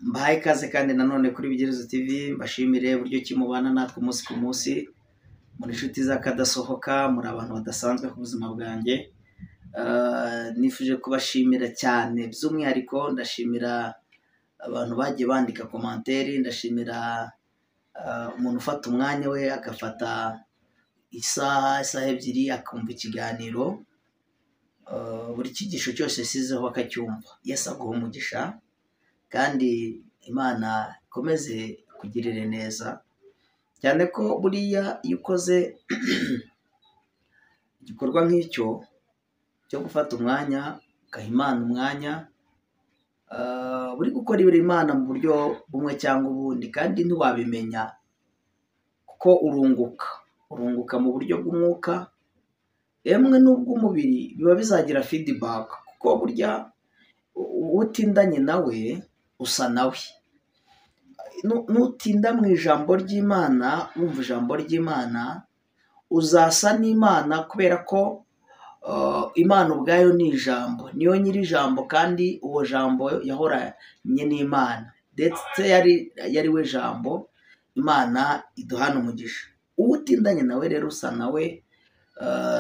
Mbahaye ikaze kandi nanone kuri Bigerezo TV, mbashimire uburyo kimubana natwe umunsi ku munsi, muri inshuti z'akadasohoka, muri abantu badasanzwe ku buzima bwanjye. Nifuje kubashimira cyane, by'umwihariko ndashimira abantu bagiye bandika komanteri, ndashimira umuntu ufata umwanya we agafata isaha ebyiri akumva ikiganiro, buri cyigisho cyose sizeho akacyumva. Yesu aguha umugisha kandi Imana ikomeze kugirire neza, cyane ko buriya iyo ukoze igikorwa nk'icyo cyo gufata umwanya ugaha Imana umwanya, uri gukora ibiri Imana mu buryo bumwe cyangwa ubundi, kandi ntiwabimenya kuko urunguka mu buryo bw'umwuka, yemwe n'ubw'umubiri biba bizagira feedback, kuko burya utindanye nawe usa nawe. Nutinda mu ijambo ry'Imana, wumva ijambo ry'Imana, uzasa n'Imana, kubera ko Imana ubwayo ni ijambo, niyo nyiri ijambo, kandi uwo jambo yahoranye n'Imana, ndetse yari we jambo. Imana iduhana umugisha. Utindanye nawe rero usa nawe.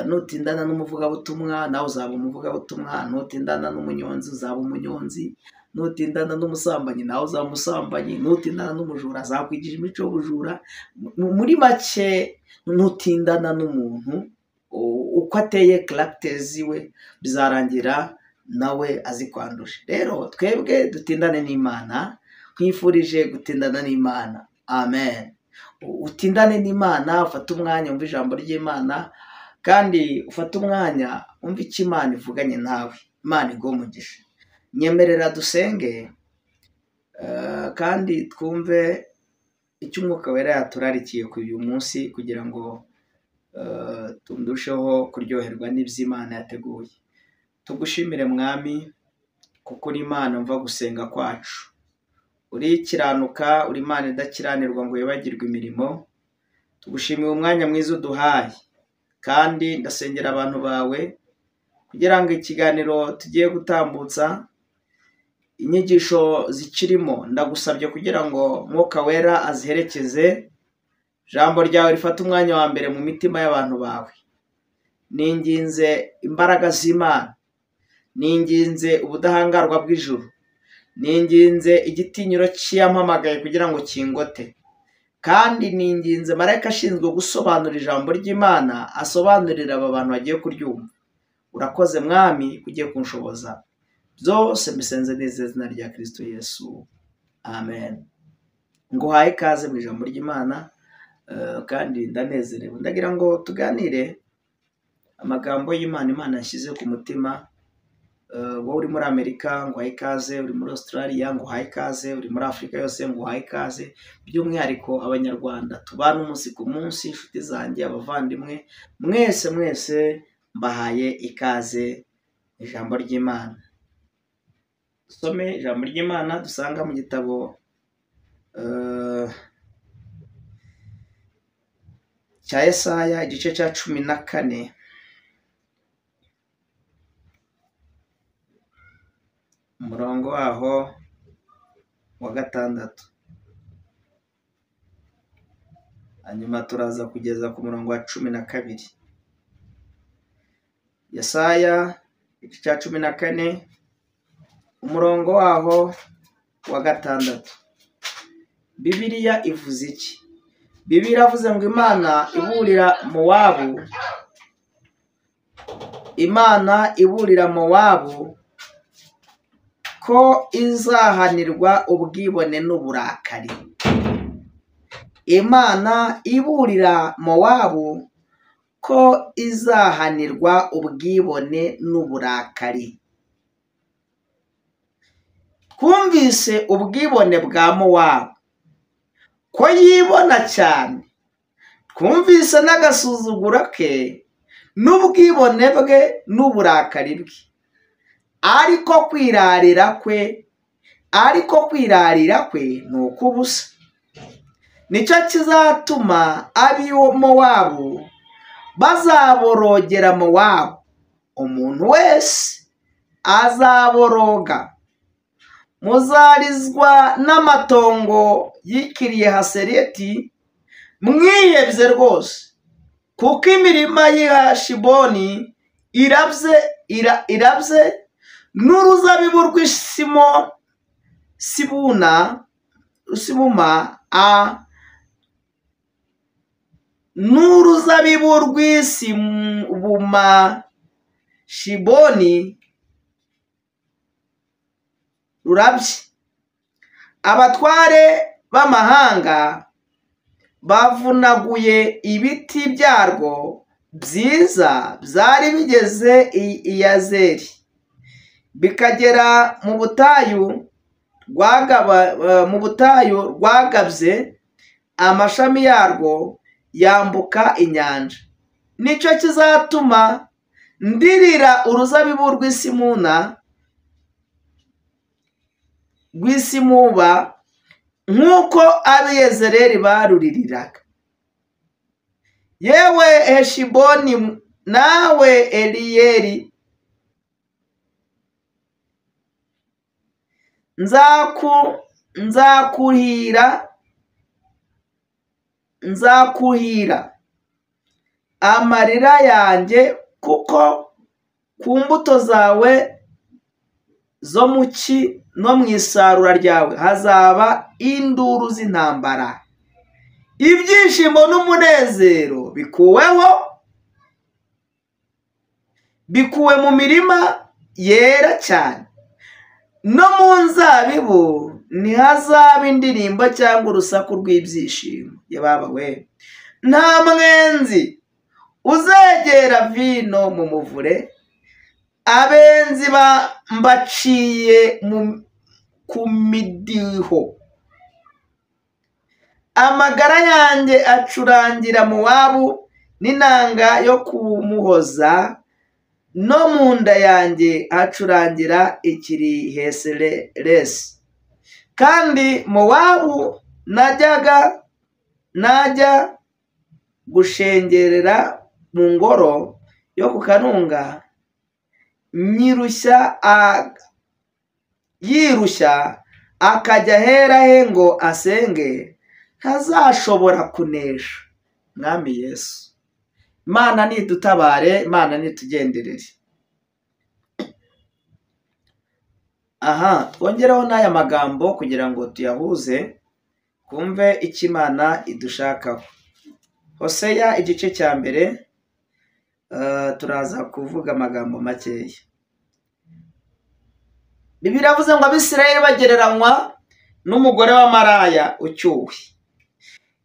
Nutindana n'umuvugabutumwa nawe uzaba umuvugabutumwa, nutindana n'umunyonzi uzaba umunyonzi, nutindana n'umusambanyi nawe uzaba umusambanyi, nutindana n'umujura azakwigisha imico y'ubujura. Muri make, nutindana n'umuntu uko ateye, characters we bizarangira nawe azikwanduje. Rero twebwe dutindane n'Imana, nkwifurije gutindana n'Imana. Amen. Utindane n'Imana, ufate umwanya umva ijambo ry'Imana, kandi ufate umwanya umva icyo Imana ivuganye nawe. Imana iguhe umugisha. Nyemerera dusenge kandi twumve icyo Umwuka Wera yaturarikiye kuri uyu munsi, kugira ngo turusheho kuryoherwa n'iby'Imana yateguye. Tugushimire Mwami, kuko uri Imana umva gusenga kwacu. Uri ikiranuka, uri Imana idakiranirwa ngo yibagirwe imirimo. Tugushimiye umwanya mwiza uduhaye, kandi ndasengera abantu bawe kugira ngo ikiganiro tugiye gutambutsa, inyigisho zikirimo, ndagusabye kugira ngo Mwuka Wera aziherekeze. Ijambo ryawe rifata umwanya wa mbere mu mitima y'abantu bawe. Ninginze imbaraga z'Imana, ninginze ubudahangarwa bw'ijuru, ninginze igitinyiro cy'iyampamagaye kugira ngo kingote, kandi ninginze marayika ashinzwe gusobanura ijambo ry'Imana asobanurira aba bantu bagiye kuryumva. Urakoze Mwami, ugiye kunshoboza. Byose mbisenze neza izina rya Kristo Yesu. Amen. Nguhaye ikaze mu ijambo ry'Imana, kandi ndanezerewe. Ndagira ngo tuganire amagambo y'Imana Imana yashyize ku mutima. Wowe uri muri Amerika nguhaye ikaze, uri muri Australia nguhaye ikaze, uri muri Afurika yose nguhaye ikaze, by'umwihariko Abanyarwanda tubana umunsi ku munsi, inshuti zanjye, abavandimwe, mwese mbahaye ikaze ijambo ry'Imana. Dusome ijambo ry'Imana dusanga mu gitabo cya Yesaya, igice cya 14, umurongo waho wa 6, hanyuma turaza kugeza ku murongo wa 12. Yesaya igice cya 14, umurongo waho wa 6. Bibiliya ivuze iki? Bibiliya avuze ngo Imana iburira Mowabu ko izahanirwa ubwibone n'uburakari. Imana iburira Mowabu ko izahanirwa ubwibone n'uburakari. Twumvise ubwibone bwa Mowabu ko yibona cyane, twumvise n'agasuzuguro ke n'ubwibone bwe n'uburakari bwe, ariko kwirarira kwe ni ukubusa. Nicyo kizatuma ab'i Mowabu bazaborogera Mowabu. Umuntu wese azaboroga muzarizwa n'amatongo yikiriye Hasereti, mwihebye rwose, kuko imirima y'i Shiboni irabye n'uruzabibu n'uruzabibu rw'Isibuma Shiboni rurabye. Abatware b'amahanga bavunaguye ibiti byarwo byiza byari bigeze i Yazeri, bikagera mu butayu rwagabye, amashami yarwo yambuka inyanja. Nicyo kizatuma ndirira uruzabibu rw'Isimuba nk'uko ab'i Yezereli baruririraga. Yewe Heshiboni nawe Eliyeli, nzakuhira amarira yanjye, kuko ku mbuto zawe zo mu cyi no mu isarura ryawe hazaba induru z'intambara. Ibyishimo n'umunezero bikuwe mu mirima yera cyane, no mu nzabibu ntihazaba indirimbo cyangwa urusaku rw'ibyishimo. Yababa we, nta mwenzi uzegera vino mu muvure, abenzi mbaciye ku midiho. Amagara yanjye acurangira Mowabu n'inanga yo kumuhoza, no mu nda yanjye hacurangira ikiriheseresi. Kandi Mowabu najya gushengerera mu ngoro yo ku kanunga, yirushya akajya ahera he ngo asenge, ntazashobora kunesha. Mwami Yesu, Imana nidutabare, Imana nitugenderere. Twongereho n'aya magambo kugira ngo tuyahuze kumve icyo Imana idushakaho. Hoseya igice cya mbere, turaza kuvuga amagambo makeya. Bibiliya iravuze ngo Abisirayeli bagereranywa n'umugore wa maraya ucyuwe.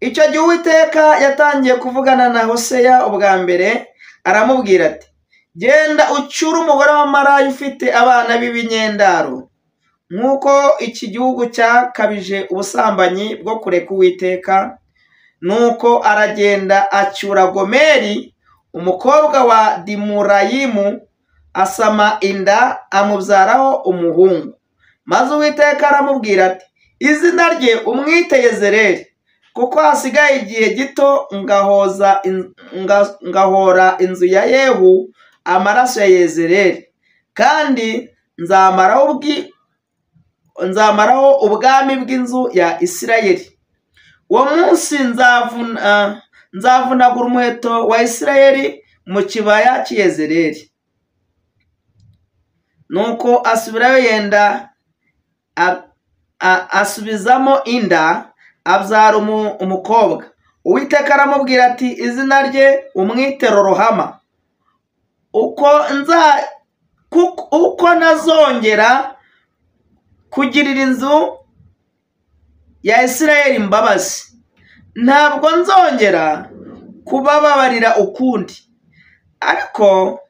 Icyo gihe Uwiteka yatangiye kuvugana na Hoseya ubwa mbere, aramubwira ati, genda ucyure umugore wa maraya ufite abana b'ibinyendaro, nk'uko iki gihugu cyakabije ubusambanyi bwo kureka Uwiteka. Nuko aragenda acyura Gomeri umukobwa wa Dimurayimu, asama inda amubyaraho umuhungu. Maze Uwiteka aramubwira ati, izina rye umwite Yezereli, kuko hasigaye igihe gito ngahora inzu ya Yehu amaraso ya Yezereli, kandi nzamaraho ubwami bw'inzu ya Isirayeli. Uwo munsi nzavunagura umuheto wa Isirayeli mu kibaya cy'i Yezereli. Nuko asubirayo yenda asubizamo inda, abyara umukobwa. Uwiteka aramubwira ati, izina rye umwite Roruhama, uko nazongera kugirira inzu ya Isirayeli imbabazi, ntabwo nzongera kubababarira ukundi. Ariko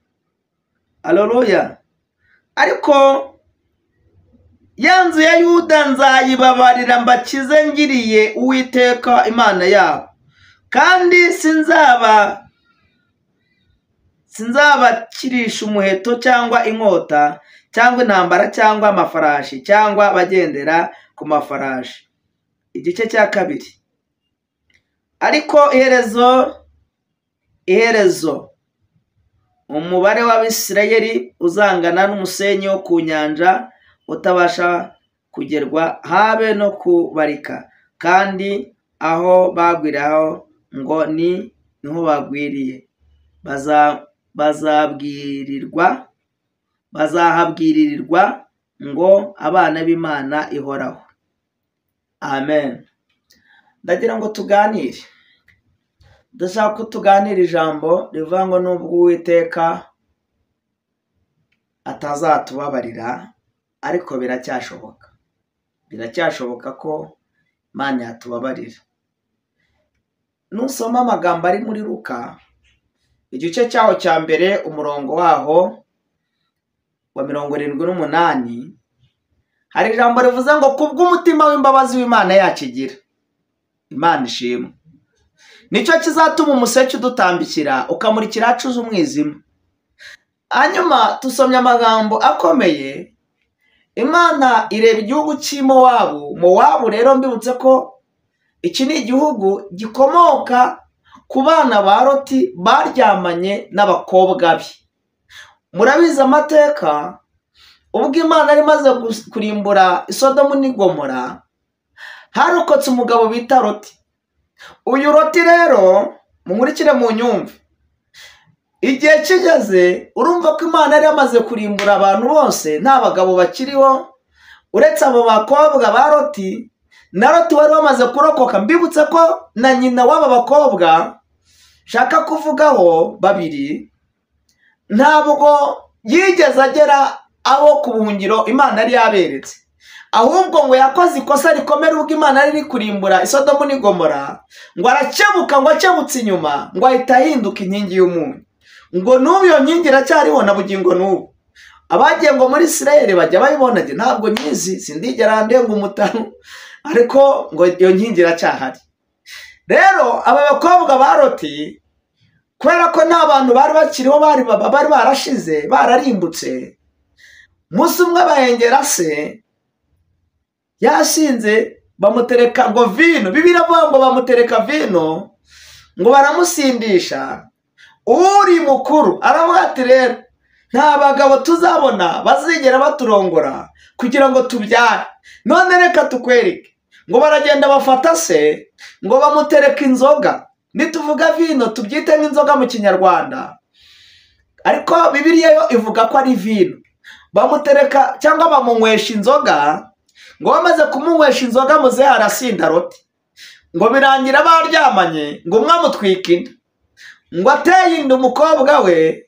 ya nzu ya Yuda nzayibabarira, mbakize ngiriye Uwiteka Imana yabo, kandi sinzabakirisha umuheto cyangwa inkota cyangwa intambara cyangwa amafarashi cyangwa bagendera ku mafarashi. Igice cya kabiri. Ariko iherezo umubare w'Abisirayeli uzangana n'umusenyi wo ku nyanja, utabasha kugerwa habe no kubarika, kandi aho bagwiraho ngo niho bagwiriye. Bazahabwiririrwa ngo abana b'Imana ihoraho. Amen. Ndagira ngo tuganire. Ndashaka ko tuganira ijambo rivuga ngo nubwo Uwiteka atazatubabarira, ariko biracyashoboka ko Imana yatubabarira. Nusoma amagambo ari muri Luka igice cyaho cya mbere umurongo waho wa 78, hari ijambo rivuze ngo kubw'umutima w'imbabazi w'Imana yacu igira. Imana ishimwe. Nicyo kizatuma umuseke udutambikira ukamurikira ahacuze umwijima. Hanyuma tusomye amagambo akomeye. Imana ireba igihugu cy'Imowabu. Mowabu rero mbibutse ko iki ni igihugu gikomoka ku bana ba Loti baryamanye n'abakobwa be. Murabizi amateka, ubwo Imana yari imaze kurimbura Isodomu n'i Gomora, harokotse umugabo bita Loti. Uyu Loti rero munkurikire mu nyumve, igihe kigeze urumva ko Imana yari yamaze kurimbura abantu bose, nta bagabo bakiriho uretse abo bakobwa ba Loti. Na Loti wari wamaze kurokoka. Mbibutse ko na nyina w'aba bakobwa shaka kuvugaho babiri ntabwo yigeze agera aho ku buhungiro Imana yari yaberetse, ahubwo ngo yakoze ikosa rikomeye ubwo Imana yari kurimbura Isodomu n'i Gomora, ngo arakebuka, ngo akebutse inyuma ngo ahita ahinduka inkingi y'umunyu. Ngo n'ubu iyo nkingi iracyariho na bugingo n'ubu. Abagiye ngo muri Isirayeli bajya babibona, ntabwo nyizi, sindigera ndenga umutaru, ariko ngo iyo nkingi iracyahari. Rero aba bakobwa ba Loti, kubera ko nta bantu bari bakiriho, bari barashize, bararimbutse, umunsi umwe bahengera se yashinze, bamutereka ngo vino. Bibiliya ivuga ngo bamutereka vino, ngo baramusindisha. Uri mukuru aravuga ati rero nta bagabo tuzabona bazigera baturongora kugira ngo tubyare, none reka tukwereke. Ngo baragenda bafata se, ngo bamutereka inzoga. Nituvuga vino tubyite nk'inzoga mu Kinyarwanda, ariko Bibiliya yo ivuga ko ari vino. Bamutereka cyangwa bamunywesha inzoga. Ngo bamaze kumunywesha inzoga muze arasinda Loti. Ngo birangira baryamanye, ngo umwe amutwika inda, ngo ateye inda umukobwa we.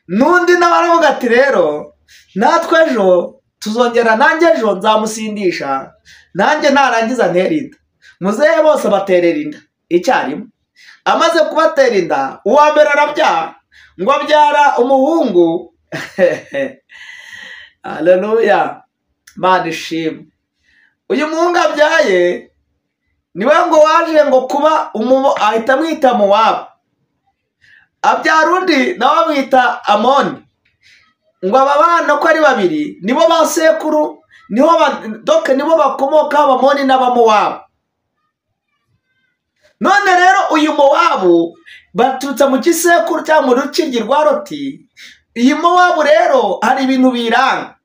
N'undi nawe aravuga ati rero natwe ejo tuzongera, nanjye ejo nzamusindisha, nanjye narangiza ntera inda. Muzehe bose baterera inda icyarimwe. Amaze kubatera inda, uwa mbere arabyara, ngo abyara umuhungu. Haleluya, Imana ishimwe. Uyu muhungu abyaye niwe ngo waje ngo kuba ahita amwita Mowabu. Abyara undi nawe amwita Amoni. Ngo aba bana ko ari babiri nibo ba sekuru, nibo bakomoka Abamoni n'Abamowabu. None rero uyu Mowabu baturutse mu gisekuru cyangwa mu rukiryi rwa Loti. Iyi Mowabu rero hari ibintu biranga.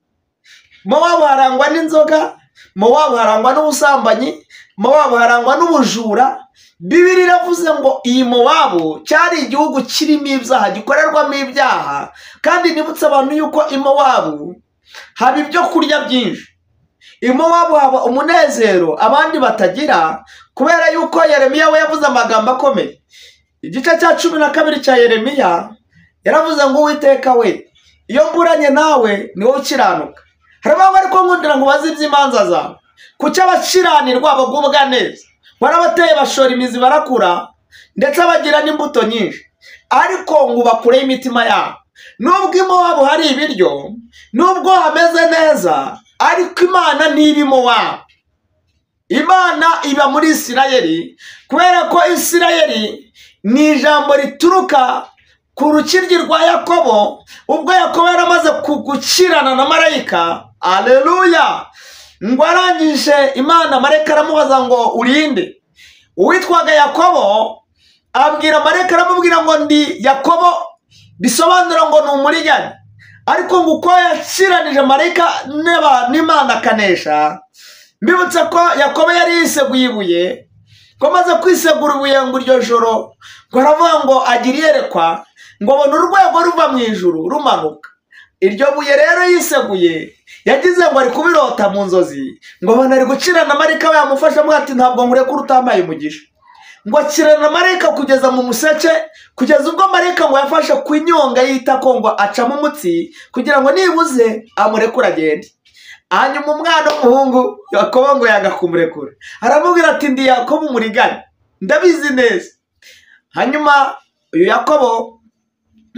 Mowabu harangwa n'inzoga, Mowabu harangwa n'ubusambanyi, Mowabu harangwa n'ubujura. Bibiliya iravuze ngo iyi Mowabu cyari igihugu kirimo ibyaha, gikorerwamo ibyaha. Kandi nibutse abantu yuko i Mowabu haba ibyo kurya byinshi. I Mowabu haba umunezero abandi batagira, kubera yuko Yeremiya we yavuze amagambo akomeye. Igice cya 12 cya Yeremiya yaravuze ngo Uwiteka we, iyo mburanye nawe ni wowe ukiranuka. Harimo ariko nkundira ngo bazi iby'imanza zawe, kuki abakiranirwa bagubwa neza. Barabateye bashora imizi barakura, ndetse bagira n'imbuto nyinshi, ariko ngo bakureho imitima yabo. Nubwo i Mowabu hari ibiryo, nubwo hameze neza, ariko Imana ntiba i Mowabu. Imana iba muri Isirayeli, kubera ko Isirayeli ni ijambo rituruka ku rukiryi rwa Yakobo, ubwo Yakobo yaramaze gukirana na marayika. Haleluya. Ngo arangije Imana, marayika aramubaza ngo urinde. Uwitwaga Yakobo abwira marayika, aramubwira ngo ndi Yakobo, bisobanura ngo ni umuriganya. ariko ngo uko yakiranije marayika n'Imana akanesha, mbibutse ko Yakobo yari yiseguye ibuye, ko amaze kwisegura ibuye ngo iryo joro ngo aravuga ngo agira iyerekwa ngo abona urwego ruva mu ijuru rumanuka. Iryo buye rero yiseguye yagize ngo ari kubirota mu nzozi, ngo abona ari gucirana marayika we yamufasha amuha ati ntabwo nkurekura utampaye umugisha. Ngo akirana marayika kugeza mu museke, kugeza ubwo marayika ngo yafashe ku inyonga y'itako ngo acamo umutsi kugira ngo nibuze amurekure agende. Hanyuma umwana w'umuhungu Yakobo ngo yanga kumurekura, aramubwira ati ndi Yakobo umuriganya, ndabizi neza. Hanyuma uyu Yakobo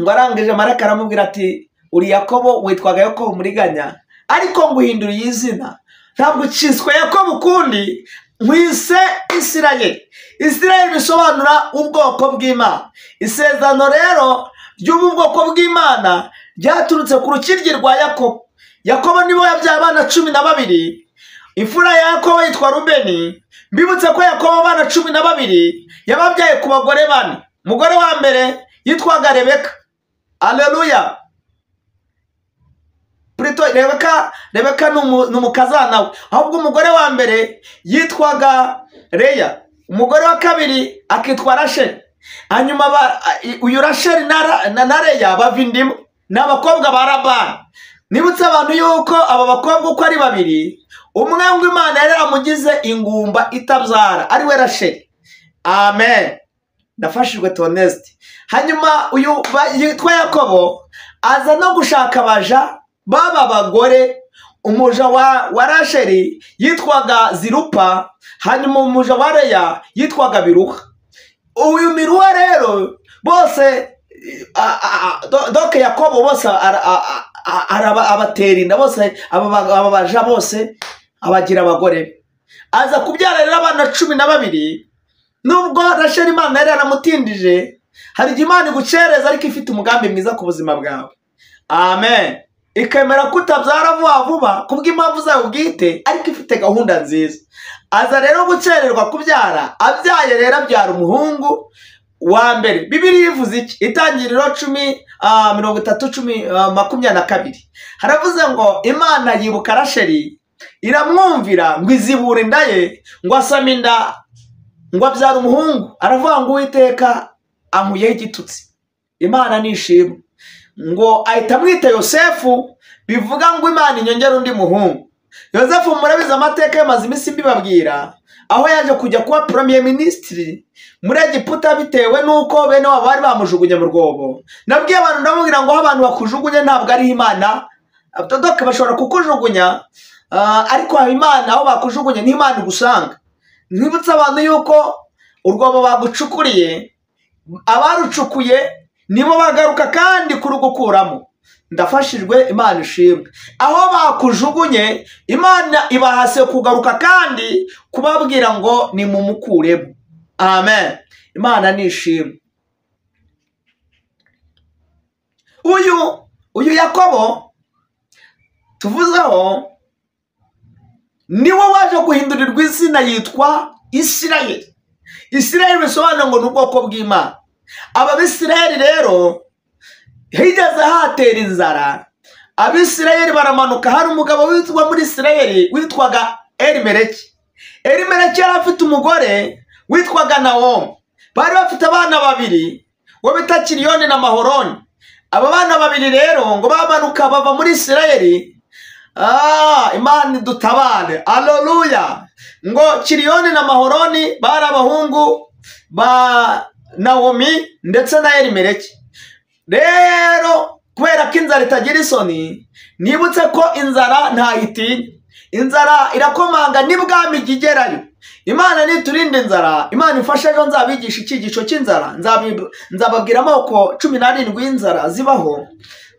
ngo arangije marayika aramubwira ati uri Yakobo, witwaga Yakobo umuriganya, ariko ngo uhinduriye izina, ntabwo ukiswe Yakobo ukundi, nkwise Isirayeli. Isirayeli bisobanura ubwoko bw'Imana. Isezerano rero ry'ubu bwoko bw'Imana ryaturutse ku rukiryi rwa Yakobo. Yakobo nibo yabyaye abana 12. Imfura ya Yakobo yitwa Rubeni. Mbibutse ko Yakobo abana 12 yababyaye ku bagore 4. Umugore wa mbere yitwaga Rebeka. Haleluya. Rebeka n'umukazana we, ahubwo umugore wa mbere yitwaga Leya, umugore wa kabiri akitwa Rasheli. Hanyuma uyu Rasheli na Leya bava indimo, ni abakobwa ba Labani. Nibutse abantu yuko aba bakobwa uko ari babiri, umwe ngo Imana yari amugize ingumba itabyara, ari we Rasheli. Amen, ndafashijwe Tonesti. Hanyuma uyu yitwa Yakobo aza no gushaka abaja baba bagore. Umuja wa Rasheli yitwaga Zirupa, hanyuma umuja wa Leya yitwaga Biruha. Uyu Miruha rero bose doke Yakobo bose abatera inda, bose ababaja bose abagira abagore. Aza kubyara rero abana 12. Nubwo Rasheli Imana yari yaramutindije, hari igihe Imana igucereza ariko ifite umugambi mwiza ku buzima bwawe. Amen. Ikemera kutabyara vuba kubw'impamvu zayo bwite, ariko ifite gahunda nziza. Aza rero gucererwa kubyara, abyaye rero abyara umuhungu wa mbere. Bibiliya ivuze iki? Itangiriro 10:30-22 haravuze ngo Imana yibuka Rasheli, iramwumvira ngo izibura inda ye, ngo asama inda, ngo abyara umuhungu. Aravuga ngo Uwiteka ankuyeho igitutsi. Imana nishimwe. Ngo ahita amwita Yosefu, bivuga ngo Imana inyongera undi muhungu. Yosefu murabizi amateka y'amazi imisi mbibabwira, aho yaje kujya kuba premier ministre muri Egiputa bitewe nuko bene wabo bari bamujugunye mu rwobo. Nabwiye abantu ndamubwira ngo abantu bakujugunye ntabwo ari Imana, dodoke bashobora kukujugunya, ariko Imana aho bakujugunye ni Imana igusanga. Nibutse abantu yuko urwobo bagucukuriye, abarucukuye nibo bagaruka kandi kurugukuramo. Ndafashijwe, Imana ishimwe. Aho bakujugunye Imana ibahase kugaruka kandi kubabwira ngo ni mumukuremo. Amen, Imana nishimwe. Uyu Yakobo tuvuzeho niwe waje guhindurirwa izina, yitwa Isirayeli. Isirayeli bisobanura ngo ni ubwoko bw'Imana. Abisirayeli rero higeze hatera inzara, Abisirayeli baramanuka. Hari umugabo witwa muri Isirayeli witwaga Elimeleki. Elimeleki yari afite umugore witwaga Nawomi. Bari bafite abana 2 wo bita Kiriyoni na Mahoroni. Aba bana 2 rero ngo bamanuka bava muri Isirayeli. Imana dutabane. Haleluya. Ngo Kiriyoni na Mahoroni bari abahungu ba Nawomi ndetse na Elimeleki. Rero kubera ko inzara itagira isoni, nibutse ko inzara ntayitinya. Inzara irakomanga n'ibwami igerayo. Imana niturinde inzara, Imana ifashe ejo nzabigisha icyigisho cy'inzara. Nzababwira amoko 17 y'inzara zibaho,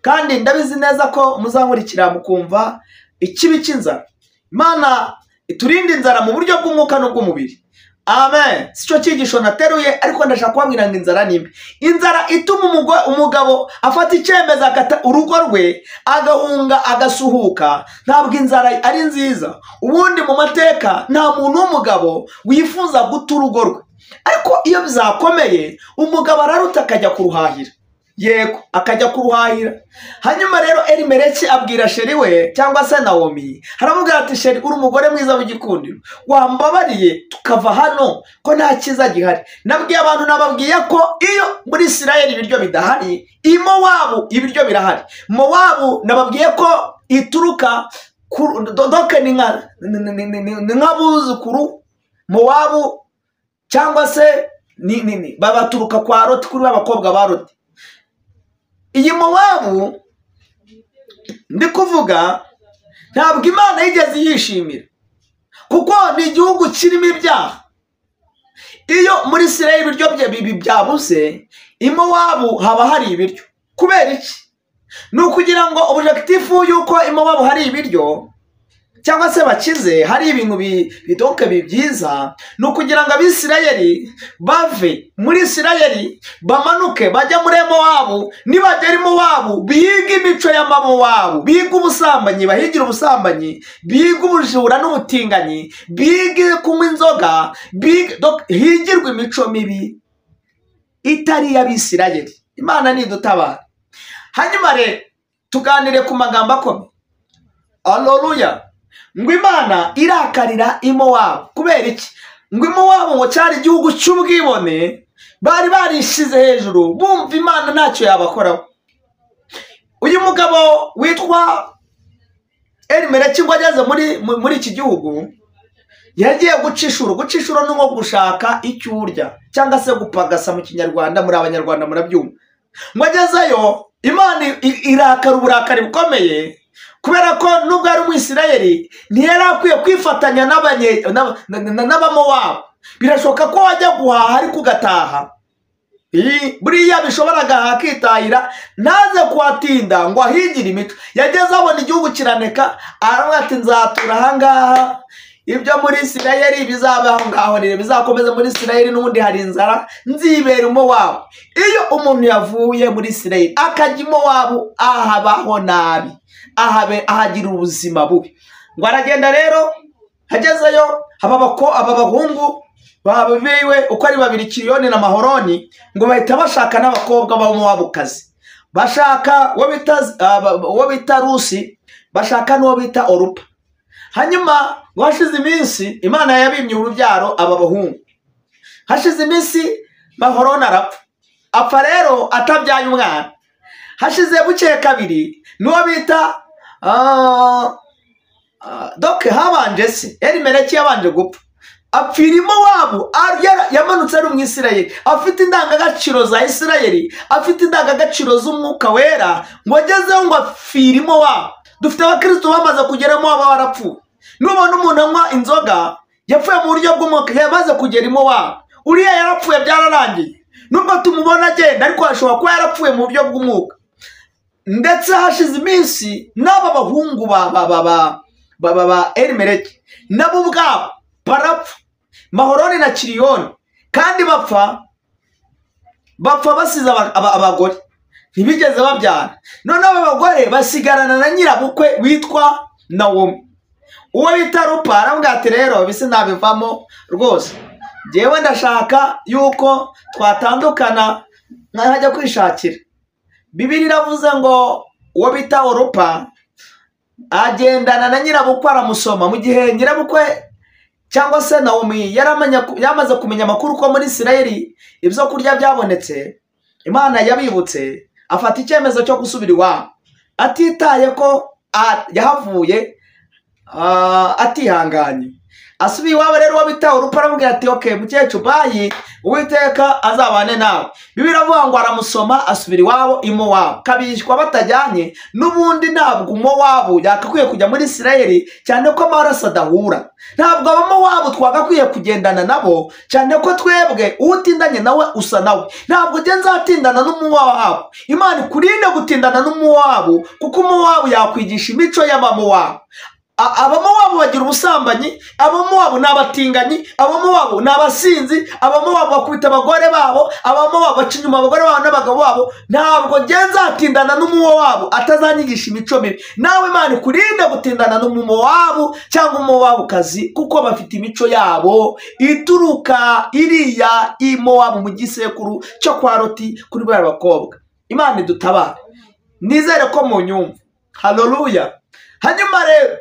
kandi ndabizi neza ko muzankurikira mukumva ikibi cy'inzara. Imana iturinde inzara mu buryo bw'umwuka no bw'umubiri. Amen. Sico cyigisho nateruye, ariko ndashaka kubabwira ngo inzara nimbe. Inzara ituma umugabo afata icyemezo akata urugo rwe, agahunga agasuhuka. Ntabwo inzara ari nziza. Ubundi mu mateka nta muntu w'umugabo wifuza guta urugo rwe, ariko iyo bizakomeye umugabo araruta akajya kuruhahira. yego akajya kuruhahira. Hanyuma rero Elimeleki abwira sheri we cyangwa se Nawomi, haramubwira ati sheri, uri umugore mwiza w'igikundiro, wambabariye tukava hano ko nta cyiza gihari. Nabwiye abantu, nababwiye ko iyo muri Isirayeli ibiryo bidahari, i Mowabu ibiryo birahari. Mowabu nababwiye ko ituruka doke ni nk'abuzukuru Mowabu cyangwa se babaturuka kwa Loti, kuri abakobwa ba Loti. Iyi Mowabu ndi kuvuga ntabwo Imana yigeze yishimira, kuko ni igihugu kirimo ibyaha. Iyo muri Isirayeli ibiryo byabuze, i Mowabu haba hari ibiryo. Kubera iki? Ni ukugira ngo objective yuko i Mowabu hari ibiryo cyangwa se bakize, hari ibintu bitoke bibyiza, ni ukugira ngo Abisirayeli bave muri Isirayeli bamanuke bajya muri Mowabu. Nibagera i Mowabu biga imico y'Abamowabu, biga ubusambanyi, bahigira ubusambanyi, biga ubujura n'ubutinganyi, biga kunywa inzoga, higirwa imico mibi itari iy'Abisirayeli. Imana nidutabara. Hanyuma rero tuganire ku magambo akomeye. Haleluya. Ngo Imana irakarira i Mowabu. Kubera iki? Ngo i Mowabu ngo cyari igihugu cy'ubwibone, bari barishize hejuru, bumva Imana ntacyo yabakoraho. Uyu mugabo witwa Elimeleki ngo ageze muri iki gihugu, yagiye gucishura. Gucishura ni nko gushaka icyo urya cyangwa se gupagasa mu Kinyarwanda, muri Abanyarwanda murabyumva. Ngo agezeyo Imana irakara uburakari bukomeye, kubera ko nubwo ari Umwisirayeli ntiyari akwiye kwifatanya n'Abamowabu. Birashoboka ko wajya guhaha ariko ugataha, buriya bishoboraga hakitahira, ntaze kuhatinda ngo ahigire imico. Yageze abona igihugu kiraneka, aravuga ati nzatura ahangaha, ibyo muri Isirayeli bizaba aho ngaho, bizakomeza muri Isirayeli, n'ubundi hari inzara, nzibera Mowabu. Iyo umuntu yavuye muri Isirayeli akajya i Mowabu, ahabaho nabi, ahagira ubuzima bubi. Ngo aragenda rero, hagezeyo aba bahungu babiwe uko ari babiri, Kiriyoni na Mahoroni, ngo bahita bashaka n'abakobwa b'Abamowabukazi. Bashaka uwo bita Rusi, bashaka n'uwo bita Orupa. Hanyuma hashize iminsi Imana yabimye urubyaro aba bahungu. Hashize iminsi Mahoroni apfa rero atabyaye umwana. Hashize buke kabiri n'uwo bita habanje se Elimeleki yabanje gupfa, apfira i Mowabu. Yamanutse ari Umwisirayeli, afite indangagaciro za Isirayeli, afite indangagaciro z'Umwuka Wera, ngo agezeho ngo apfira i Mowabu. Dufite abakristo bamaze kugera Mowabu barapfuye. Nubona umuntu anywa inzoga yapfuye mu buryo bw'umwuka, yamaze kugera i Mowabu. Uriya yarapfuye, byararangiye. Nubwo tumubona agenda, ariko ashobora kuba yarapfuye mu buryo bw'umwuka. Ndetse hashize iminsi n'aba bahungu ba Elimeleki nabo ubwabo barapfa, Mahoroni na Kiriyoni, kandi bapfa basize abagore, ntibigeze babyara. Noneho aba bagore basigarana na nyirabukwe witwa Nawomi. Uwo bita Rupa aravuga ati rero bisi nabivamo rwose, njyewe ndashaka yuko twatandukana nkajya kwishakira. Bibiliya iravuze ngo uwo bita Orupa agendana na nyirabukwe aramusoma, mu gihe nyirabukwe cyangwa se Nawomi yamaze kumenya amakuru ko muri Isirayeli ibyo kurya byabonetse, Imana yabibutse, afata icyemezo cyo gusubira iwabo, atitaye ko yahavuye atihanganye. Asubiye iwabo rero uwo bita Orupa aramubwira ati okay mukecuru bayi, Uwiteka azabane nawe. Bibiliya iravuga ngo aramusoma, asubira iwabo i Mowabu. Kabishywa batajyanye, n'ubundi ntabwo Mowabu yakakwiye kujya muri Isirayeli, cyane ko amaraso adahura. Ntabwo Abamowabu twagakwiye kugendana nabo, cyane ko twebwe utindanye nawe usa nawe. Ntabwo njye nzatindana n'Umumowabu. Imana ikurinde gutindana n'Umumowabu, kuko Umumowabu yakwigisha imico y'Abamowabu. Abamowabu bagira ubusambanyi, Abamowabu ni abatinganyi, Abamowabu ni abasinzi, Abamowabu bakubita abagore babo, Abamowabu baca inyuma abagore babo n'abagabo babo. Ntabwo njye nzatindana n'Umumowabu atazanyigisha imico mibi. Nawe Imana ikurinde gutindana n'Umumowabu cyangwa Umumowabukazi, kuko bafite imico yabo ituruka iriya i Mowabu mu gisekuru cyo kwa Loti, kuri bari bakobwa. Imana idutabare. Nizere ko mu nyumva. Haleluya. Hanyuma rero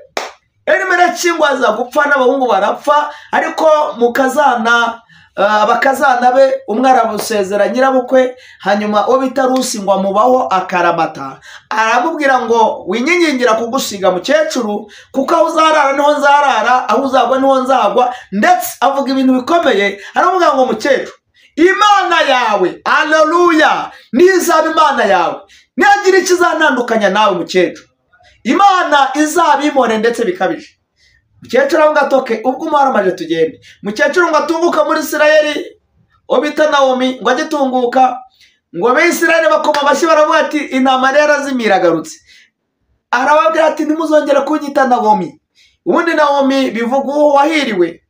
Elimeleki ngo aza gupfa n'abahungu barapfa, ariko mukazana abakazana be umwe arabusezera nyirabukwe, hanyuma uwo bita Rusi ngo amubaho akaramata, aramubwira ngo winyinyingira kugusiga mukecuru, kuko aho uzarara niho nzarara, aho uzagwa niho nzagwa. Ndetse avuga ibintu bikomeye, aramubwira ngo mukecuru, Imana yawe, haleluya, nizaba Imana yawe, nihagira ikizantandukanya nawe mukecuru, Imana izabimore ndetse bikabije. Mukecuru avuga atoke ubwo umuharamaje tugende. Mukecuru ngo atunguka muri Isirayeli, obita Nawomi ngo agitunguka, ngo Abisirayeli bakoma amashyi baravuga ati intama rero yarazimira agarutse. Arababwira ati ntimuzongere kunyita Nawomi. Ubundi Nawomi bivuga uwo wahiriwe,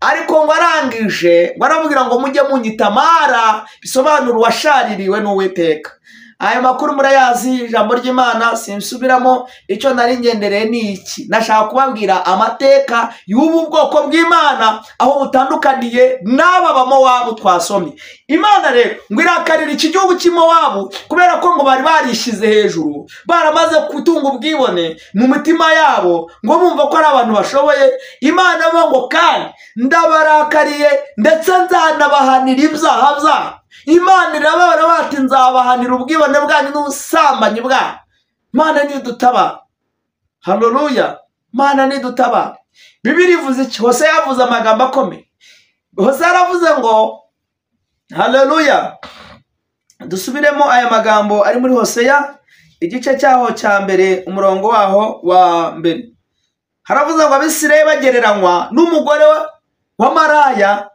ariko ngo arangije ngo aramubwira ngo mujye munyita Mara, bisobanura uwashaririwe n'Uwiteka. Aya makuru murayazi, ijambo ry'Imana sinsubiramo. Icyo nari ngendereye ni iki, nashaka kubabwira amateka y'ubu bwoko bw'Imana aho butandukaniye n'aba bamowabu twasomye. Imana rero ngo irakarira iki gihugu cy'Imowabu kubera ko ngo bari barishize hejuru, baramaze gutunga ubwibone mu mitima yabo, ngo bumva ko ari abantu bashoboye. Imana ngo kandi ndabarakariye ndetse nzanabahanira ibyaha byabo. Imana irababara bati nzabahanira ubwibone bwanyu n'ubusambanyi bwanyu. Imana nidutabara. Haleluya. Imana nidutabara. Bibiliya ivuze iki? Hoseya yavuze amagambo akomeye. Hoseya yaravuze ngo haleluya. Dusubiremo aya magambo ari muri Hoseya igice cyaho cya mbere umurongo waho wa mbere. Haravuze ngo Abisirayeli bagereranywa n'umugore wa maraya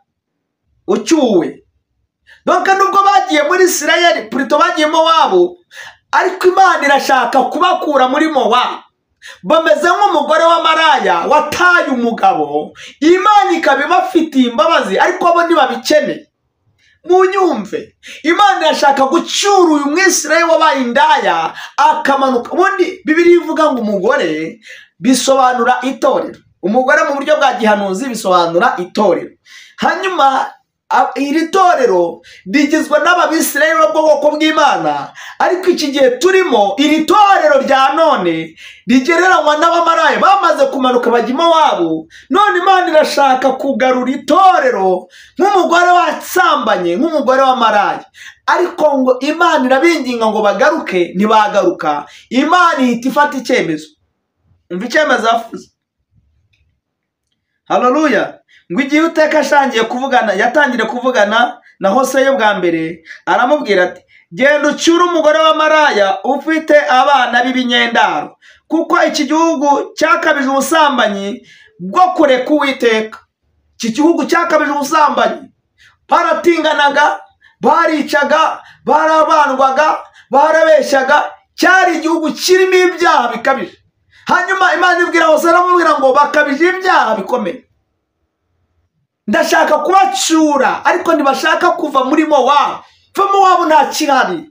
ucyuwe. Donc nubwo bagiye muri Isirayeli, plutôt bagiye Mowabu, ariko Imana irashaka kubakura muri Mowabu. Bameze nk'umugore wa maraya wataye umugabo, Imana ikabibafitiye imbabazi, ariko bo ntibabikene. Munyumve, Imana irashaka gucyura uyu Mwisirayeli wabaye indaya akamanuka. Ubundi Bibiliya ivuga ngo umugore bisobanura itorero. Umugore mu buryo bwa gihanuzi bisobanura itorero. Hanyuma iri torero rigizwe n'Abisirayeli b'ubwoko bw'Imana, ariko iki gihe turimo iri torero rya none rigereranywa n'abamaraya bamaze kumanuka bajya Mowabu. None Imana irashaka kugarura itorero nk'umugore wasambanye, nk'umugore wa maraya, ariko ngo Imana irabinginga ngo bagaruke, ntibagaruka. Imana ihita ifata icyemezo. Umva icyemezo yavuze. Haleluya. Ngo igihe Uwiteka yatangire kuvugana na Hoseya bwa mbere, aramubwira ati genda ucyure umugore wa maraya ufite abana b'ibinyendaro, kuko iki gihugu cyakabije ubusambanyi bwo kureka Uwiteka. Iki gihugu cyakabije ubusambanyi, baratinganaga, baricaga, barabandwaga, barabeshyaga, cyari igihugu kirimo ibyaha bikabije. Hanyuma Imana ibwira Hoseya aramubwira ngo bakabije ibyaha bikomeye. Ndashaka kubacyura, ariko ntibashaka kuva muri Mowabu. Va Mowabu nta kirari.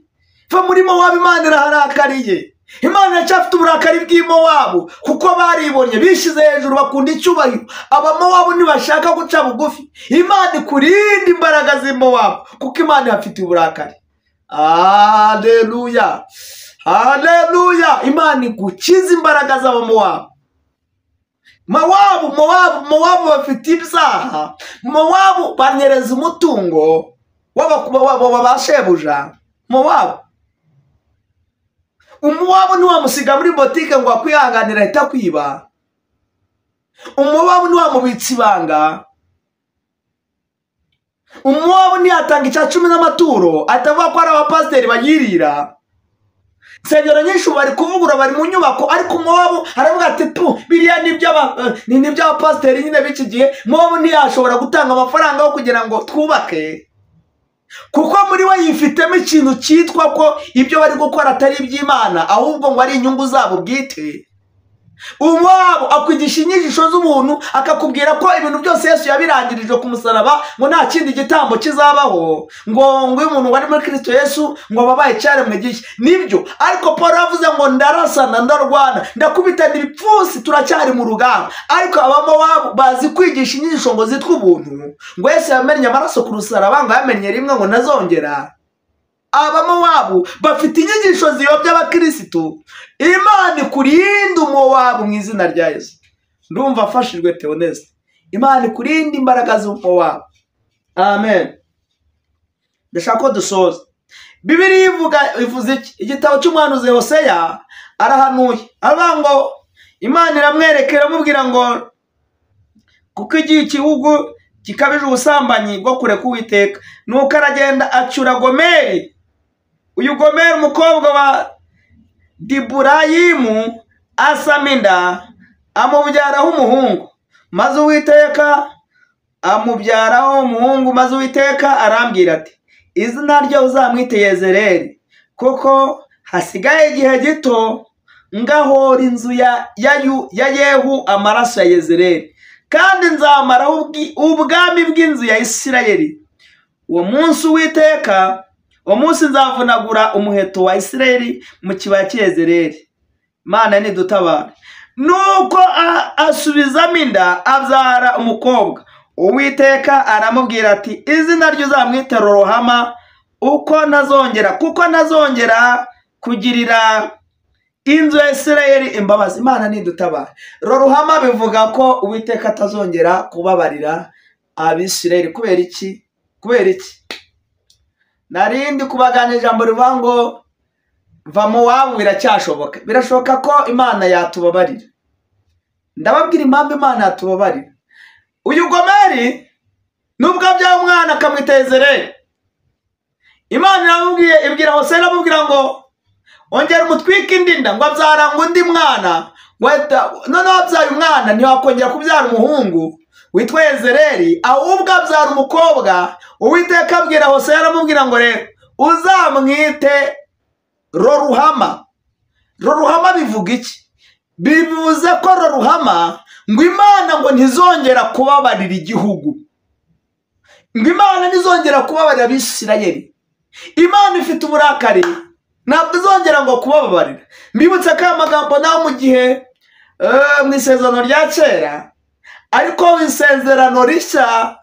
Va muri Mowabu Imana iraharakariye. Imana iracyafite uburakari bw'Imowabu, kuko baribonye bishize hejuru bakunda icyubahiro. Abamowabu ntibashaka guca bugufi. Imana ikurinda imbaraga z'Imowabu, kuko Imana ihafite uburakari. Haleluya. Haleluya. Imana igukiza imbaraga z'Abamowabu. Mowabu bafite ibyaha. Mowabu banyereza umutungo w'abashebuja. Mowabu ntiwamusiga muri botike ngo akwihanganira ahita kwiba. Mowabu ntiwamubitsa ibanga. Mowabu ntiyatanga icya 10 n'amaturo atavuga ko ari abapasiteri bayirira. Insengero nyinshi bari kuvugura, bari mu nyubako, ariko Mowabu aravuga ati biriya ni by'abapasiteri nyine b'iki gihe. Mowabu ntiyashobora gutanga amafaranga yo kugira ngo twubake, kuko muri we yifitemo ikintu cyitwa ko ibyo bari gukora atari iby'Imana, ahubwo ngo ari inyungu zabo bwite. Mowabu akwigisha inyigisho z'ubuntu, akakubwira ko ibintu byose Yesu yabirangirije ku musaraba, ngo nta kindi gitambo kizabaho, ngo umuntu wari muri Kristo Yesu ngo babaye cyaremwe gishya. Nibyo, ariko Paul yavuze ngo ndarasana, ndarwana, ndakubitana ibipfusi, turacyari mu rugamba. Ariko Abamowabu bazi kwigisha inyigisho ngo zitwa ubuntu, ngo Yesu yamennye amaraso ku rusaraba, ngo yamennye rimwe ngo ntazongera. Abamowabu bafite inyigisho ziyobya abakirisitu. Imana ikurinde umumowabu mu izina rya Yesu. Ndumva afashijwe Theoneste. Imana ikurinde imbaraga z'umumowabu. Amen. Ndashaka ko dusoza. Bibiliya ivuze iki? Igitabo cy'umuhanuzi Hoseya arahanuye avuga ngo Imana iramwerekera iramubwira ngo kuko igihugu gikabije ubusambanyi bwo kureka Uwiteka, nuko aragenda acyura Gomeri. Uyu Gomeri umukobwa wa Diburayimu asama inda amubyaraho umuhungu, maze Uwiteka amubyaraho umuhungu, maze Uwiteka arambwira ati izina rye uzamwite Yezereli, kuko hasigaye igihe gito ngahora inzu ya Yehu amaraso ya Yezereli, kandi nzamaraho ubwami bw'inzu ya Isirayeli. Uwo munsi Uwiteka, uwo munsi nzavunagura umuheto wa Isirayeli mu kibaya cy'Yezereli. Imana nidutabara. Nuko asubizamo inda abyara umukobwa. Uwiteka aramubwira ati izina rye uzamwite Roruhama, kuko ntazongera kugirira inzu ya Isirayeli imbabazi. Imana nidutabara. Roruhama bivuga ko Uwiteka atazongera kubabarira Abisirayeli. Kubera iki? Kubera iki? Narindi kubagana ijambo rivuga ngo va mu wabo biracyashoboka. Birashoboka ko Imana yatubabarira. Ndababwira impamvu Imana yatubabarira. Uyu Gomeri nubwo abyaye umwana akamwita Yezereli, Imana iramubwiye, ibwira Hoseya iramubwira ngo ongera umutwike indi nda, ngo abyara ngo undi mwana. Noneho abyaye umwana ntiwakongera kubyara umuhungu witwa Yezereli, ahubwo abyara umukobwa. Uwiteka abwira Hoseya aramubwira ngo rero uzamwite Roruhama. Roruhama bivuga iki? Bivuze ko Roruhama ngo Imana ngo ntizongera kubabarira igihugu, ngo Imana ntizongera kubabarira Abisirayeli. Imana ifite uburakari, ntabwo izongera ngo kubabarira. Mbibutse ko aya magambo nawe mu gihe mu isezerano rya kera, ariko isezerano rishya,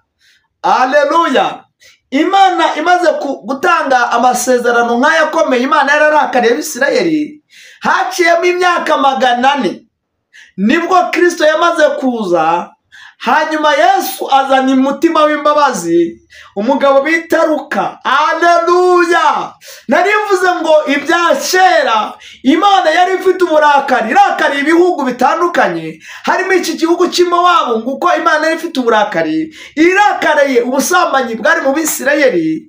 aleluya, Imana imaze gutanga amasezerano nk'aya akomeye, Imana yararakariye Abisirayeli. Haciyemo imyaka 400 nibwo Kristo yamaze kuza. Hanyuma Yesu azana umutima w'imbabazi, umugabo bita Luka. Aleluya. Narivuze ngo ibya kera Imana yari ifite uburakari, irakariye ibihugu bitandukanye, harimo iki gihugu cy'Imowabu, nguko Imana yari ifite uburakari, irakariye ubusambanyi bwari mu Bisirayeli.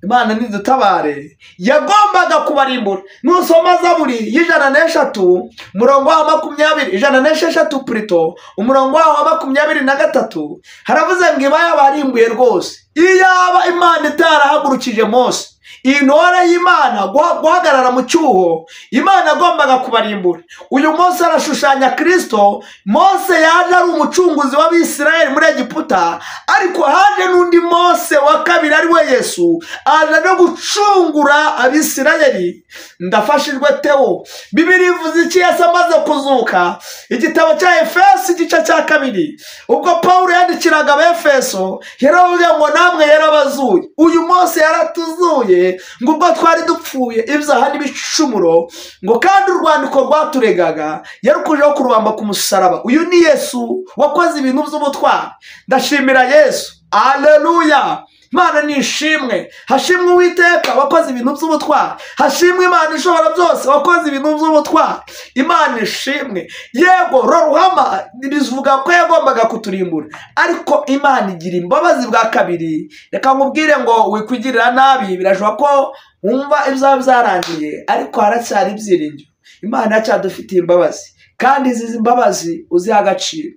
Imana nidutabare, yagombaga kubarimbura. Nusoma Zaburi y'103 umurongo wa 20, 103 Prito umurongo wa 23, haravuze ngo iba yabarimbuye rwose iyaba Imana itarahagurukije Mose, intore y'Imana guhagarara mu cyuho. Imana agombaga kubarimbura. Uyu Mose arashushanya Kristo. Mose yaje ari umucunguzi w'Abisirayeli muri Egiputa, ariko haje n'undi Mose wa kabiri ari we Yesu, aje no gucungura Abisirayeli. Ndafashijwe Theo. Bibiliya ivuze iki? Yesu amaze kuzuka. Igitabo cya Efeso igice cya 2, ubwo Pawulo yandikiraga Abefeso, yaravuze ngo namwe yarabazuye. Uyu Mose yaratuzuye ngo ubwo twari dupfuye ibyaha n'ibicumuro, ngo kandi urwandiko rwaturegaga yarukujeho kurubamba ku musaraba. Uyu ni Yesu wakoze ibintu by'ubutwari. Ndashimira Yesu. Aleluya. Imana nishimwe. Hashimwe Uwiteka wakoze ibintu by'ubutwari. Hashimwe Imana ishobora byose wakoze ibintu by'ubutwari. Imana ishimwe. Yego Roruhama bivuga ko yagombaga kuturimbura, ariko Imana igira imbabazi bwa kabiri. Reka nkubwire ngo wikwigirira nabi, birashoboka ko wumva ibyaha byarangiye, ariko haracyari ibyiringiro. Imana yacyadufitiye imbabazi, kandi izi mbabazi uziha agaciro.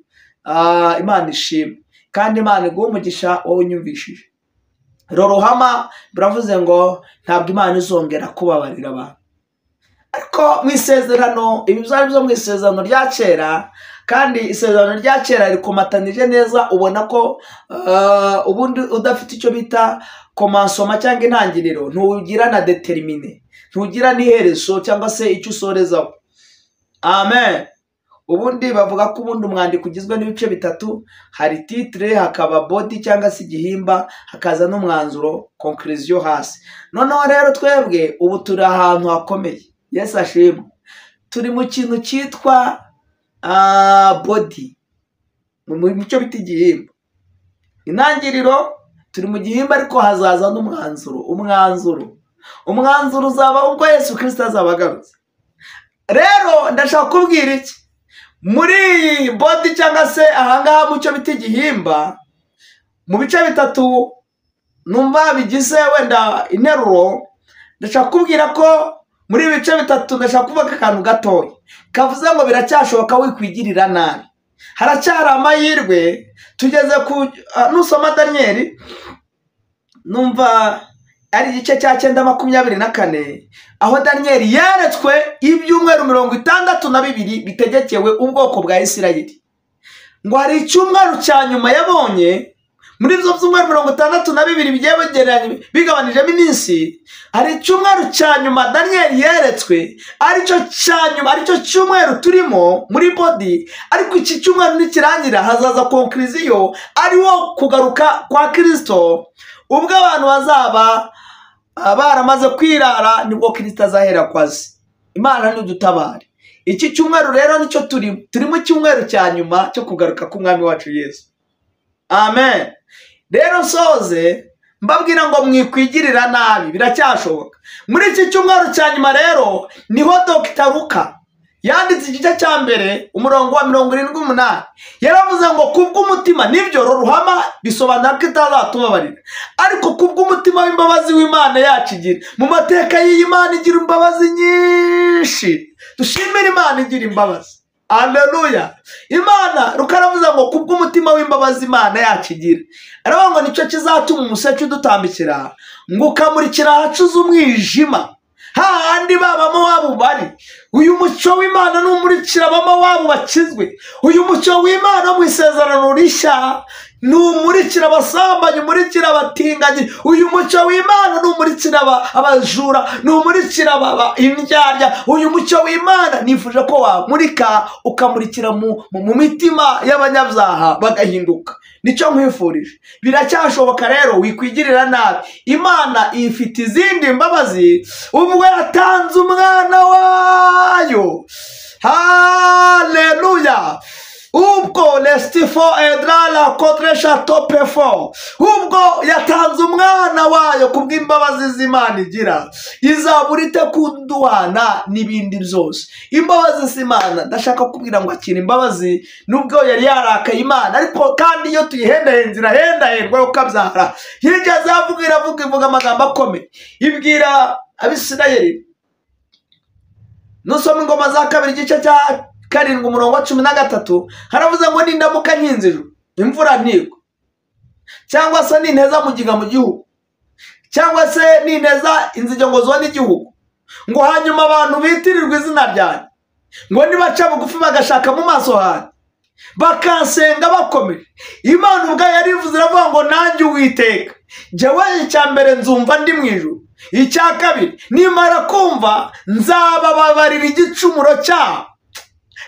Imana ishimwe, kandi Imana iguhe umugisha wowe unyumvishije. Roruhama biravuze ngo ntabwo Imana izongera kubabarira abantu. Ariko mu isezerano, ibi byari byo mu isezerano rya kera, kandi isezerano rya kera rikomatanije neza. Ubona ko ubundi udafite icyo bita komansoma cyangwa intangiriro, ntugira na determine, ntugira n'iherezo cyangwa se icyo usorezaho. Amen. ubundi bavuga ko ubundi umwandiko ugizwe n'ibice bitatu, hari titre, hakaba body cyangwa se igihimba, hakaza n'umwanzuro conclusion hasi. Noneho rero twebwe ubu turi ahantu hakomeye. Yesu ashimwe. Turi mu kintu cyitwa body, mu bice bita igihimba. Intangiriro turi mu gihimba, ariko hazaza n'umwanzuro. Umwanzuro uzaba ubwo Yesu Kristo azaba agarutse. Rero ndashaka kubwira iki muri body cyangwa se ahangaha mu cyo bita igihimba, mu bice bitatu numva bigize wenda interuro. Ndashaka kubwira ko muri bice bitatu ndashaka kuvuga akantu gatoya kavuze ngo biracyashoboka wikwigirira nabi. Haracyari amahirwe. Tugeze ku nusoma Daniel, numva ari igice cya 9:24, aho Daniel yeretswe ibyumweru 62 bitegekewe ubwoko bwa Isirayeli. Ngo hari icyumweru cya nyuma yabonye muri ibyo byumweru 62 bigiye begeranye bigabanijemo iminsi. Hari icyumweru cya nyuma Daniel yeretswe, aricyo cyumweru turimo muri body. Ariko iki cyumweru nikirangira hazaza conclusion, ariwo kugaruka kwa Kristo. Ubwo abantu bazaba baramaze kwirara nibwo Kristo azahera kwazi. Imana nidutabare. Iki cyumweru rero nicyo turi mu cyumweru cya nyuma cyo kugaruka k'umwami wacu Yesu. Amen. Rero soze mbabwira ngo mwikwigirira nabi, biracyashoboka. Muri iki cyumweru cya nyuma rero niho Dr. Luka yanditse igice cya mbere umurongo wa 78. Yaravuze ngo kubw'umutima, nibyo ruhama bisobanura ko itazatubabarira, ariko kubw'umutima w'imbabazi w'Imana yacu igira. Mu mateka y'iyi Imana igira imbabazi nyinshi. Dushimire Imana igira imbabazi. Haleluya. Imana rukaravuze ngo kubw'umutima w'imbabazi Imana yacu igira. Aravuga ngo nicyo kizatuma umuseke udutambikira, ngo ukamurikira ahacuze umwijima, hahandi babamo wabo bari. Uyu mucyo w'Imana numurikira abamo wabo bakizwe. Uyu mucyo w'Imana mu isezerano rishya numurikira abasambanyi, umurikira abatinganyi. Uyu mucyo w'Imana numurikira abajura, numurikira indyarya. Uyu mucyo w'Imana nifuje ko wamurika ukamurikira mu mitima y'abanyabyaha bagahinduka. Nicyo nkwifurije. Biracyashoboka rero wikwigirira nabi. Imana ifite izindi mbabazi ubwo yatanze umwana wayo. Haleluya. Ubwo lestifo edrala kodresha topefo, ubwo yatanze umwana wayo kubw'imbabazi z'Imana igira, izaburite kunduhana n'ibindi byose. Imbabazi z'Imana, ndashaka kubwira ngo akira imbabazi nubwo yari yarakaye Imana, ariko kandi iyo tuyihendahenze hendaherwa ukabyara. Yigeze ivuga amagambo akomeye, ibwira Abisirayeli. Nusoma Ingoma za kabiri igice cya 7 umurongo wa 13, haravuze ngo nindamuka nkinze imvura ntigwa, cyangwa se ninteza mugiga mu gihugu, cyangwa se ninteza inzige ngo zone igihugu, ngo hanyuma abantu bitirirwa izina ryanjye, ngo nibaca bugufi bagashaka mu maso hanjye, bakansenga bakomeje. Imana ubwayo yarivuze iravuga ngo nanjye Uwiteka jyewe icyambere nzumva ndi mu ijuru, icya kabiri nimara kumva nzabababarira igicumuro cyabo,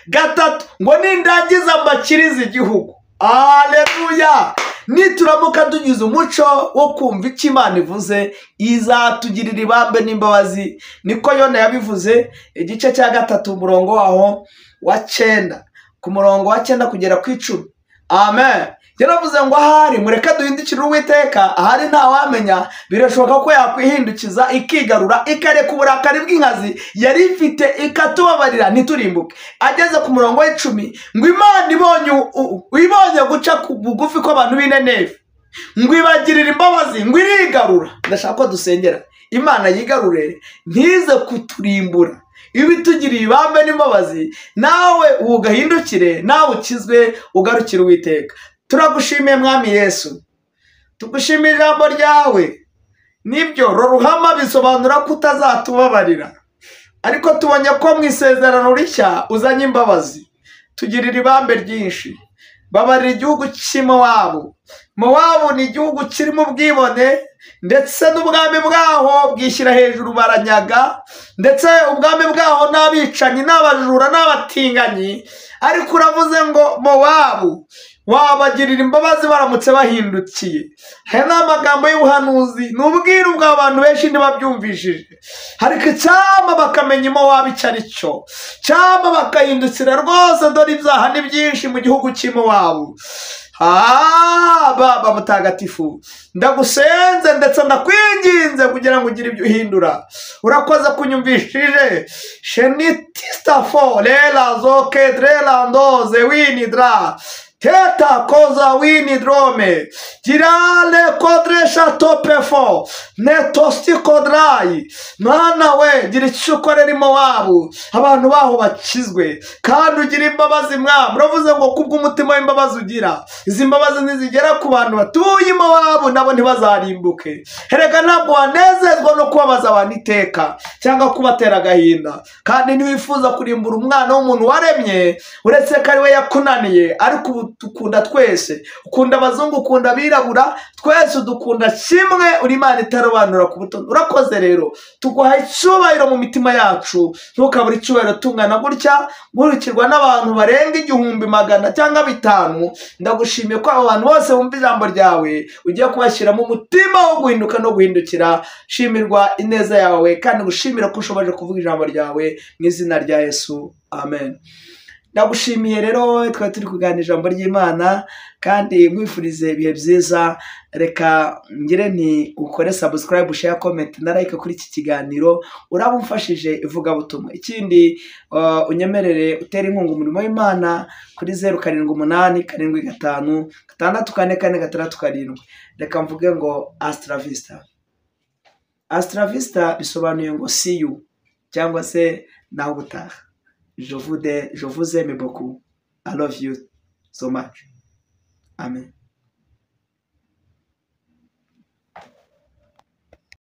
gatatu ngo nindangiza mbakirize igihugu. Haleluya. Nituramuka tugize umuco wo kumva icyo Imana ivuze, izatugirira ibambe n'imbabazi. Niko Yona yabivuze igice cya 3 umurongo waho wa 9, ku murongo wa 9 kugera ku 10. Amen. Yaravuze ngo ahari mureka duhindukire Uwiteka, ahari nta wamenya. Birashoboka ko yakwihindukiza ikigarura ikareka uburakari bw'inkazi yari ifite ikatubabarira ntiturimbuke. Ageze ku murongo wa 10 ngo Imana ibonye guca bugufi ko abantu b'Ineneve, ngo ibagirira imbabazi, ngo irigarura. Ndashaka ko dusengera Imana yigarure ntize kuturimbura, ibitugiriye ibambe n'imbabazi, nawe ugahindukire, nawe ukizwe ugarukire Uwiteka. Turagushimiye Mwami Yesu, tugushimira ijambo ryawe. Nibyo ruhama bisobanura ko utazatubabarira, ariko tubonye ko mu isezerano rishya uzanye imbabazi. Tugirira ibambe ryinshi, babarira igihugu cy'Imowabu. Mowabu ni igihugu kirimo ubwibone, ndetse n'ubwami bwaho bwishyira hejuru baranyaga, ndetse ubwami bwaho n'abicanyi n'abajura n'abatinganyi. ariko uravuze ngo Mowabu wabagirira imbabazi baramutse bahindukiye. Aya ni amagambo y'ubuhanuzi, ni ubwiru bw'abantu benshi ntibabyumvishije, ariko icyama bakamenya Mowabu icyo ari cyo, cyama bakahindukira rwose. Dore ibyaha ni byinshi mu gihugu cy'i Mowabu. Baba mutagatifu, ndagusenze ndetse ndakwinginze kugira ngo ugire ibyo uhindura. Urakoze kunyumvishije. Shenitista fo lela zoke drela ndoze winidra teta koza winidrome girale kodre shatopefo netosti kodrai. Mwana we, gira icyo ukorera i Mowabu, abantu baho bakizwe, kandi ugira imbabazi mwami. Uravuze ngo kubw'umutima w'imbabazi ugira, izi mbabazi nizigera ku bantu batuye i Mowabu nabo ntibazarimbuke. Erega ntabwo wanezezwa no kubabaza abantu iteka cyangwa kubatera agahinda, kandi ntiwifuza kurimbura umwana w'umuntu waremye, uretse ko ari we yakunaniye. Ariko dukunda twese, ukunda abazungu, ukunda abirabura, twese udukunda kimwe. Uri Imana itarobanura ku butoni. Urakoze rero, tuguha icyubahiro mu mitima yacu. Ntukabure icyubahiro tungana gutya, nkurikirwa n'abantu barenga 100 cyangwa 500. Ndagushimiye ko abo bantu bose bumva ijambo ryawe ugiye kubashyiramo umutima wo guhinduka no guhindukira. Shimirwa ineza yawe, kandi gushimira ko ushoboje kuvuga ijambo ryawe mu izina rya Yesu, amen. Ndagushimiye rero, twari turi kuganira ijambo ry'Imana, kandi mwifurize ibihe byiza. Reka ngire nti ukore subscribe, share, comment na like kuri iki kiganiro, uraba umfashije ivugabutumwa. Ikindi unyemerere utere inkunga umurimo w'Imana kuri 078 75 644 Reka mvuge ngo Astra Vista. Astra Vista bisobanuye ngo see you, cyangwa se naho gutaha. Je vous aime beaucoup. I love you so much. Amen.